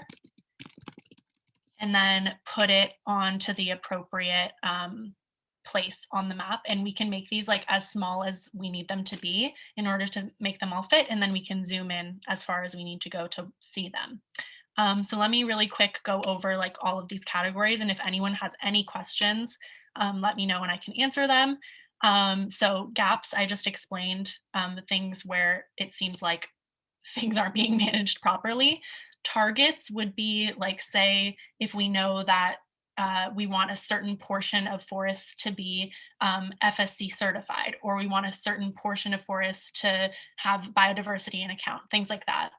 and then put it onto the appropriate place on the map. And we can make these like as small as we need them to be in order to make them all fit. And then we can zoom in as far as we need to go to see them. So let me really quick go over like all of these categories. And if anyone has any questions, let me know and I can answer them. So gaps, I just explained the things where it seems like things aren't being managed properly. Targets would be like, say, if we know that we want a certain portion of forests to be FSC certified, or we want a certain portion of forests to have biodiversity in account, things like that.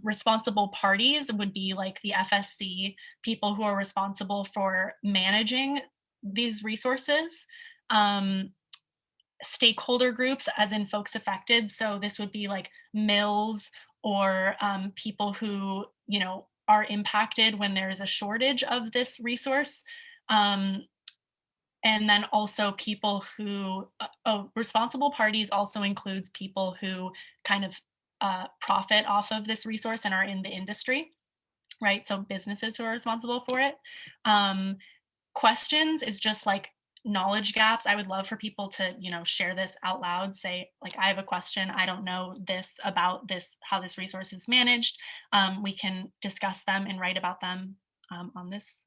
Responsible parties would be like the FSC people who are responsible for managing these resources. Stakeholder groups, as in folks affected. So this would be like mills or people who, you know, are impacted when there is a shortage of this resource. And And then also people who, responsible parties also includes people who kind of profit off of this resource and are in the industry, right? So businesses who are responsible for it. Questions is just like knowledge gaps. I would love for people to, share this out loud, say like, I have a question, I don't know this about this, how this resource is managed. We can discuss them and write about them on this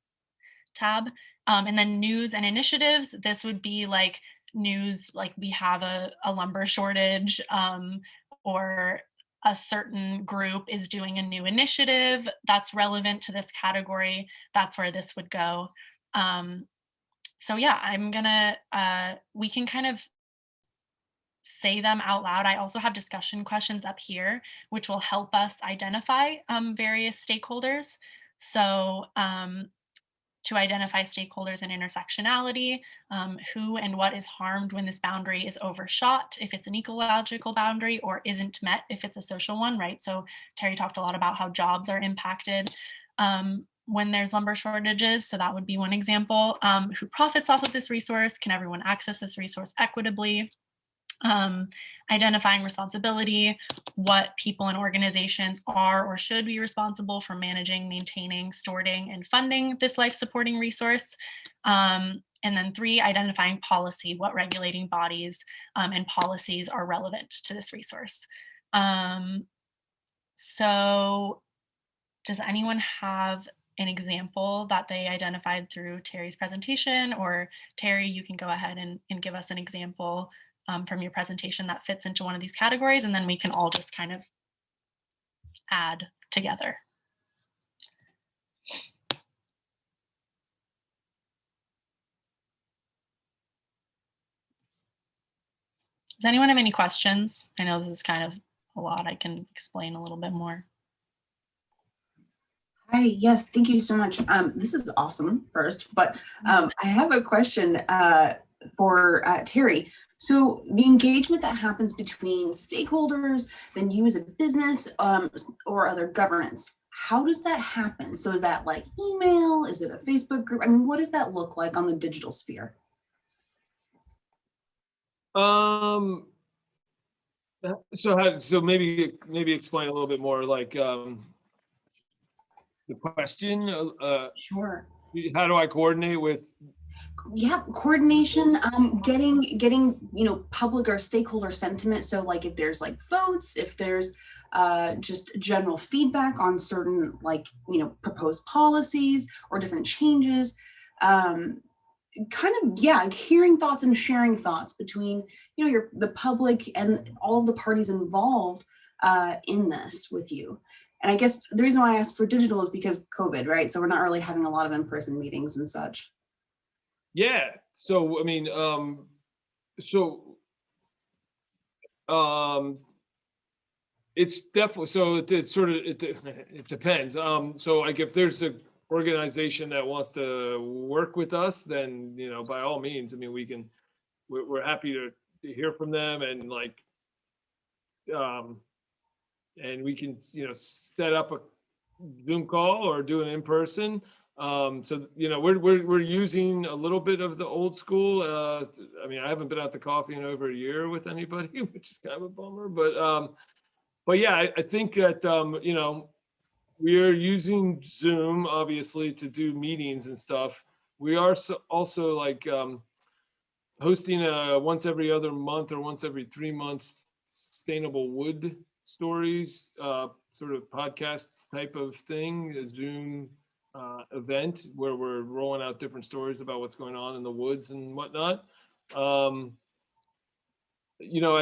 tab. And then news and initiatives, this would be like news, like we have a lumber shortage, or a certain group is doing a new initiative that's relevant to this category. That's where this would go. So yeah, we can kind of say them out loud. I also have discussion questions up here, which will help us identify various stakeholders. So to identify stakeholders and intersectionality, who and what is harmed when this boundary is overshot, if it's an ecological boundary, or isn't met if it's a social one, right? So Terry talked a lot about how jobs are impacted when there's lumber shortages. So that would be one example. Who profits off of this resource? Can everyone access this resource equitably? Identifying responsibility, what people and organizations are or should be responsible for managing, maintaining, storing, and funding this life-supporting resource. And then 3, identifying policy, what regulating bodies and policies are relevant to this resource. So does anyone have an example that they identified through Terry's presentation? Or Terry, you can go ahead and give us an example from your presentation that fits into one of these categories, and then we can all just kind of add together. Does anyone have any questions? I know this is kind of a lot. I can explain a little bit more. Hi, yes, thank you so much. This is awesome first, but I have a question for Terry. So the engagement that happens between stakeholders, then you as a business or other governance, how does that happen? So is that like email? Is it a Facebook group? I mean, what does that look like on the digital sphere? So maybe explain a little bit more, like the question. Sure. How do I coordinate with? Yeah, coordination, getting public or stakeholder sentiment. So like if there's like votes, if there's just general feedback on certain proposed policies or different changes, kind of hearing thoughts and sharing thoughts between the public and all of the parties involved in this with you. And I guess the reason why I asked for digital is because COVID, right? So we're not really having a lot of in-person meetings and such. Yeah. So I mean, it's definitely, it depends. So like if there's an organization that wants to work with us, then by all means, I mean we're happy to hear from them, and and we can set up a Zoom call or do it in person. So we're using a little bit of the old school. I mean, I haven't been out to coffee in over a year with anybody, which is kind of a bummer. But yeah, I think that we are using Zoom obviously to do meetings and stuff. We are also hosting a once every other month or once every 3 months sustainable wood stories, sort of podcast type of thing, a Zoom event where we're rolling out different stories about what's going on in the woods and whatnot. As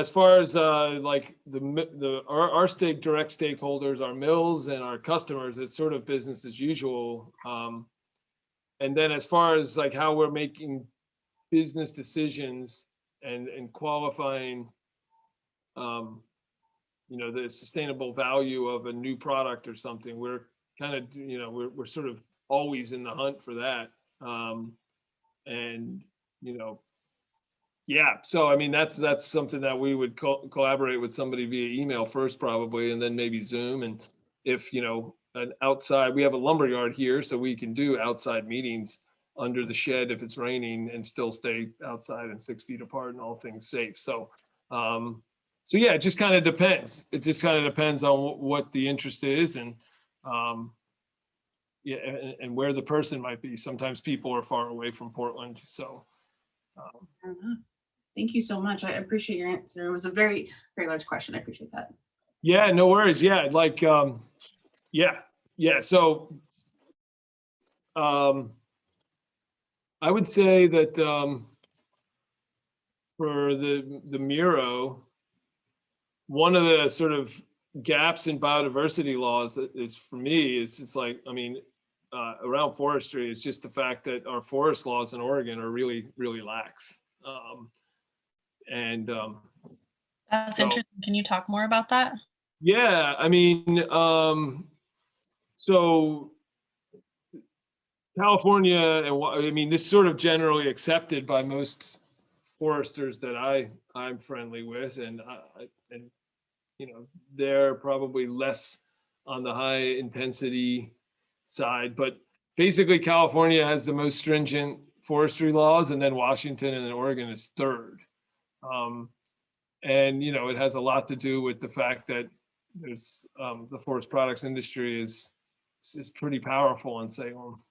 far as our direct stakeholders, our mills and our customers, it's sort of business as usual. And then as far as how we're making business decisions and qualifying the sustainable value of a new product or something, we're kind of we're sort of always in the hunt for that. So I mean that's something that we would collaborate with somebody via email first probably, and then maybe Zoom. And if an outside, we have a lumberyard here, so we can do outside meetings under the shed if it's raining and still stay outside and 6 feet apart and all things safe. So, so yeah, it just kind of depends. It just kind of depends on what the interest is and, yeah, and where the person might be. Sometimes people are far away from Portland, so. Fair enough. Thank you so much. I appreciate your answer. It was a very, very large question. I appreciate that. Yeah, no worries. Yeah, like, yeah. So, I would say that for the Miro, one of the sort of gaps in biodiversity laws is for me is it's like, I mean, around forestry is just the fact that our forest laws in Oregon are really, really lax. That's so, interesting. Can you talk more about that? yeah, I mean, so California, and I mean, this sort of generally accepted by most foresters that I'm friendly with, and you know, they're probably less on the high intensity side, but basically California has the most stringent forestry laws, and then Washington and then Oregon is third. And you know, it has a lot to do with the fact that there's the forest products industry is pretty powerful in Salem.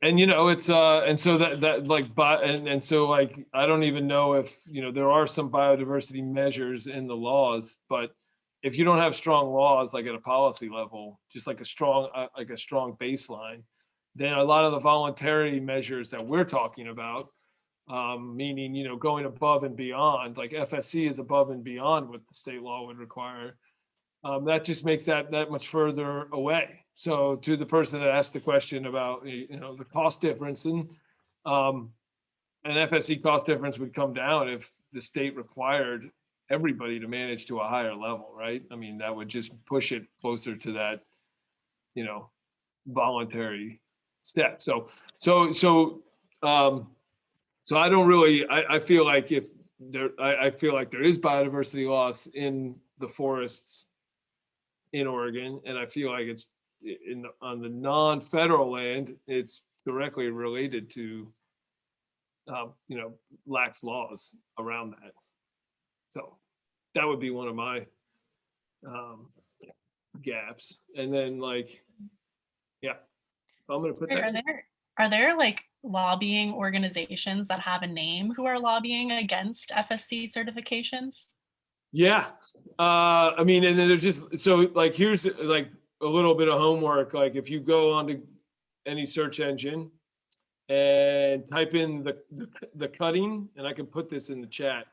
And you know, it's and so that like and so like I don't even know if, you know, there are some biodiversity measures in the laws, but if you don't have strong laws like at a policy level, just like a strong baseline, then a lot of the voluntary measures that we're talking about, meaning, you know, going above and beyond, like FSC is above and beyond what the state law would require. That just makes that much further away. So to the person that asked the question about, you know, the cost difference, and an FSC cost difference would come down if the state required everybody to manage to a higher level, right? I mean, that would just push it closer to that, you know, voluntary step. So I don't really, I feel like if there, I feel like there is biodiversity loss in the forests in Oregon, and I feel like it's on the non-federal land, it's directly related to, you know, lax laws around that. So that would be one of my gaps. And then like, yeah, so I'm gonna put that. Are there like lobbying organizations that have a name who are lobbying against FSC certifications? Yeah, I mean, and then there's just, so like, here's like a little bit of homework. Like if you go onto any search engine and type in the cutting, and I can put this in the chat.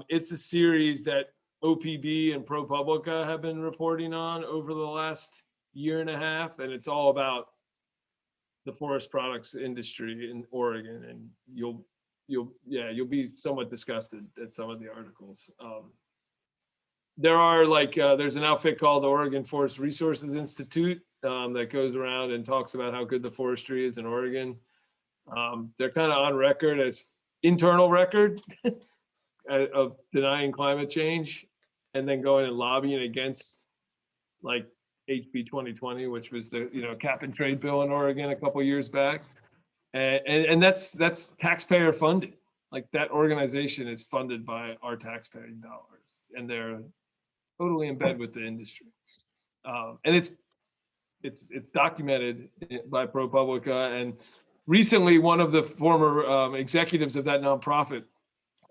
It's a series that OPB and ProPublica have been reporting on over the last year and a half, and it's all about the forest products industry in Oregon, and you'll be somewhat disgusted at some of the articles. There are like, there's an outfit called the Oregon Forest Resources Institute that goes around and talks about how good the forestry is in Oregon. They're kind of on record as internal record of denying climate change, and then going and lobbying against like HB 2020, which was the, you know, cap and trade bill in Oregon a couple years back. And that's taxpayer funded. Like that organization is funded by our taxpaying dollars, and they're totally in bed with the industry. And it's documented by ProPublica. And recently, one of the former executives of that nonprofit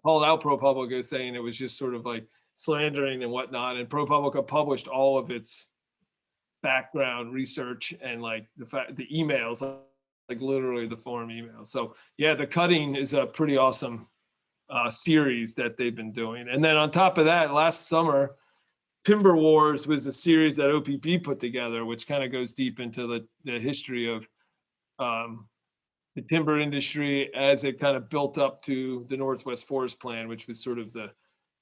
called out ProPublica, saying it was just sort of like slandering and whatnot. And ProPublica published all of its background research and like the emails, like literally the forum emails. So yeah, the cutting is a pretty awesome series that they've been doing. And then on top of that, last summer, Timber Wars was a series that OPP put together, which kind of goes deep into the history of the timber industry as it kind of built up to the Northwest Forest Plan, which was sort of the,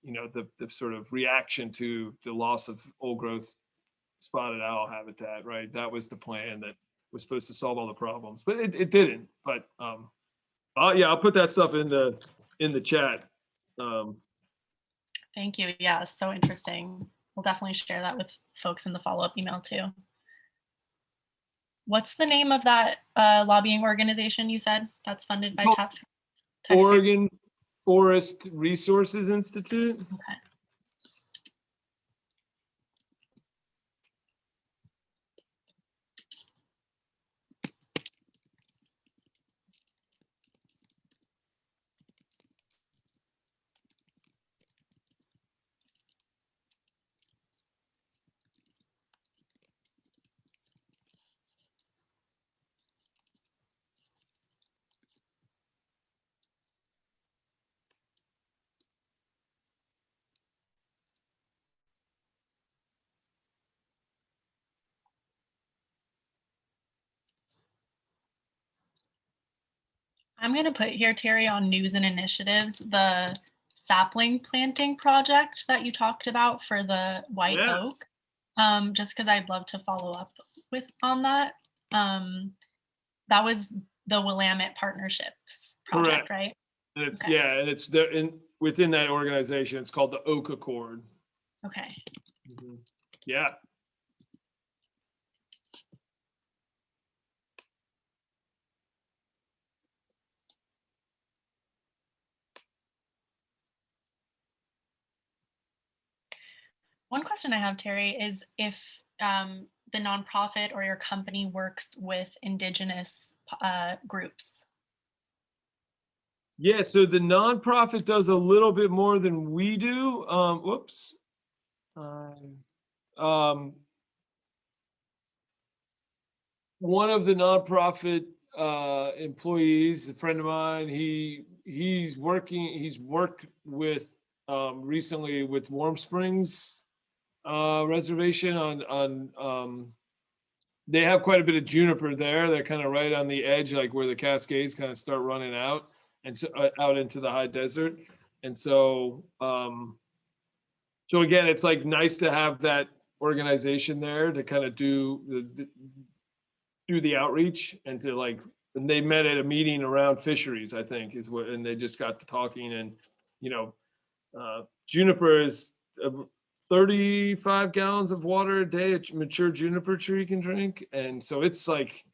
you know, the sort of reaction to the loss of old growth spotted owl habitat, right? That was the plan that was supposed to solve all the problems, but it didn't. But yeah, I'll put that stuff in the chat. Thank you. Yeah, so interesting. We'll definitely share that with folks in the follow-up email too. What's the name of that lobbying organization you said that's funded by Oh, taxpayers? Oregon Forest Resources Institute. Okay. I'm going to put here, Terry, on news and initiatives, the sapling planting project that you talked about for the white Yeah. oak, just because I'd love to follow up on that. That was the Willamette Partnerships project, Correct. right? And it's, Okay. yeah, and it's within that organization, it's called the Oak Accord. Okay. Yeah. One question I have, Terry, is if the nonprofit or your company works with Indigenous groups. Yeah, so the nonprofit does a little bit more than we do. Whoops. One of the nonprofit employees, a friend of mine, he's worked with recently with Warm Springs reservation on they have quite a bit of juniper there. They're kind of right on the edge, like where the Cascades kind of start running out and so out into the high desert. And so so again, it's like nice to have that organization there to kind of do the outreach and to like, and they met at a meeting around fisheries, I think is what, and they just got to talking and, you know, juniper is 35 gallons of water a day, a mature juniper tree can drink. And so it's like,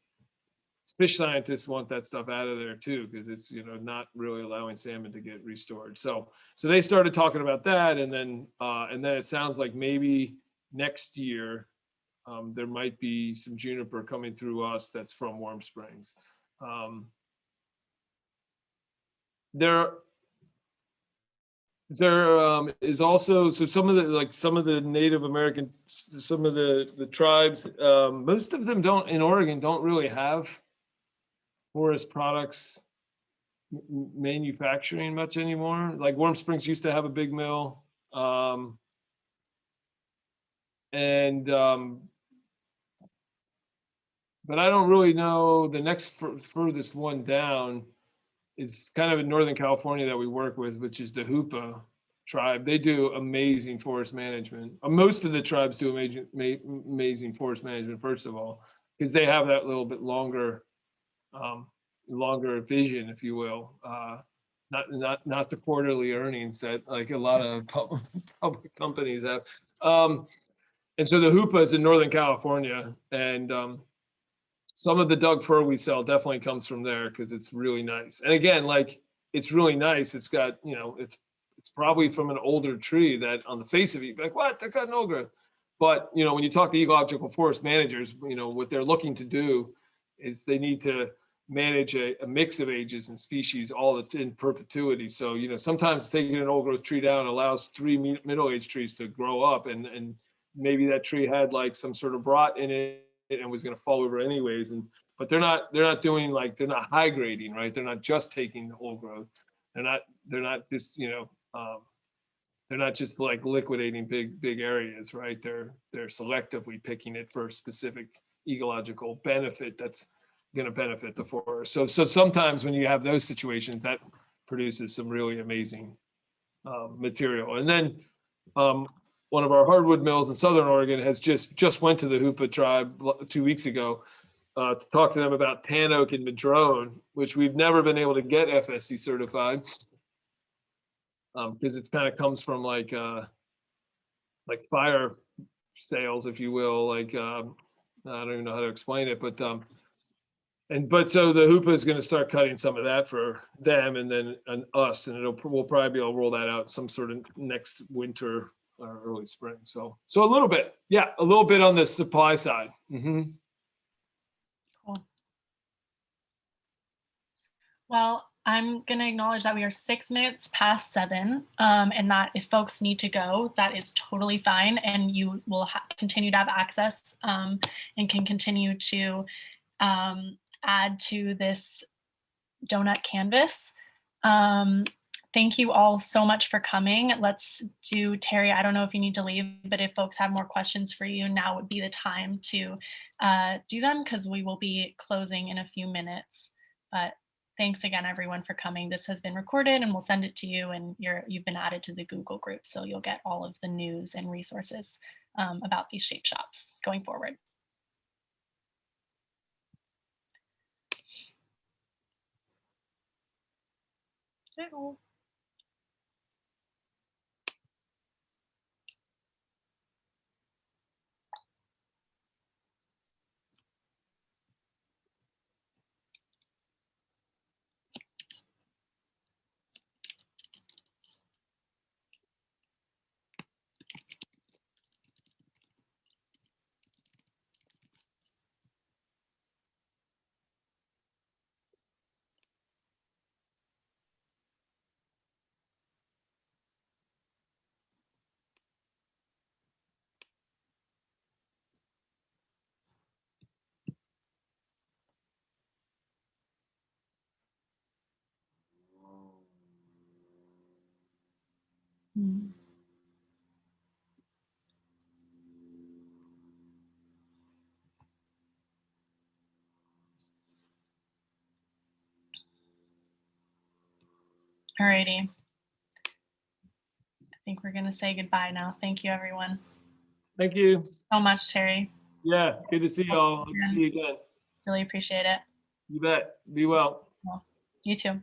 fish scientists want that stuff out of there too, because it's, you know, not really allowing salmon to get restored. So they started talking about that. And then it sounds like maybe next year, there might be some juniper coming through us that's from Warm Springs. There is also, so some of the Native American, some of the tribes, most of them in Oregon don't really have forest products manufacturing much anymore. Like Warm Springs used to have a big mill. But I don't really know. The next furthest one down is kind of in Northern California that we work with, which is the Hoopa tribe. They do amazing forest management. Most of the tribes do amazing forest management, first of all, because they have that little bit longer vision, if you will. Not the quarterly earnings that like a lot of public companies have. And so the Hoopa is in Northern California, and some of the Doug fir we sell definitely comes from there because it's really nice. And again, like it's really nice. It's got, you know, it's probably from an older tree that on the face of it, you'd be like, what? They're cutting old growth. But, you know, when you talk to ecological forest managers, you know, what they're looking to do is they need to manage a mix of ages and species all in perpetuity. So, you know, sometimes taking an old growth tree down allows 3 middle-aged trees to grow up, and maybe that tree had like some sort of rot in it and was going to fall over anyways. But they're not doing like, they're not high grading, right? They're not just taking the old growth. They're not just, you know, they're not just like liquidating big areas, right? They're selectively picking it for a specific ecological benefit that's going to benefit the forest. So sometimes when you have those situations, that produces some really amazing material. And then one of our hardwood mills in Southern Oregon has just went to the Hoopa tribe 2 weeks ago to talk to them about tan oak and madrone, which we've never been able to get FSC certified because it kind of comes from like fire sales, if you will, like I don't even know how to explain it, but so the Hoopa is going to start cutting some of that for them and then us, and we'll probably be able to roll that out some sort of next winter or early spring. So a little bit, yeah, a little bit on the supply side. Cool. Well, I'm going to acknowledge that we are 6 minutes past 7, and that if folks need to go, that is totally fine, and you will continue to have access and can continue to add to this donut canvas. Thank you all so much for coming. Let's do, Terry, I don't know if you need to leave, but if folks have more questions for you, now would be the time to do them, because we will be closing in a few minutes. But thanks again, everyone, for coming. This has been recorded and we'll send it to you, and you've been added to the Google group, so you'll get all of the news and resources about these shape shops going forward. Hello. Alrighty. I think we're going to say goodbye now. Thank you, everyone. Thank you So much, Terry. Yeah, good to see you all. Hope to see you again. Really appreciate it. You bet. Be well. You too.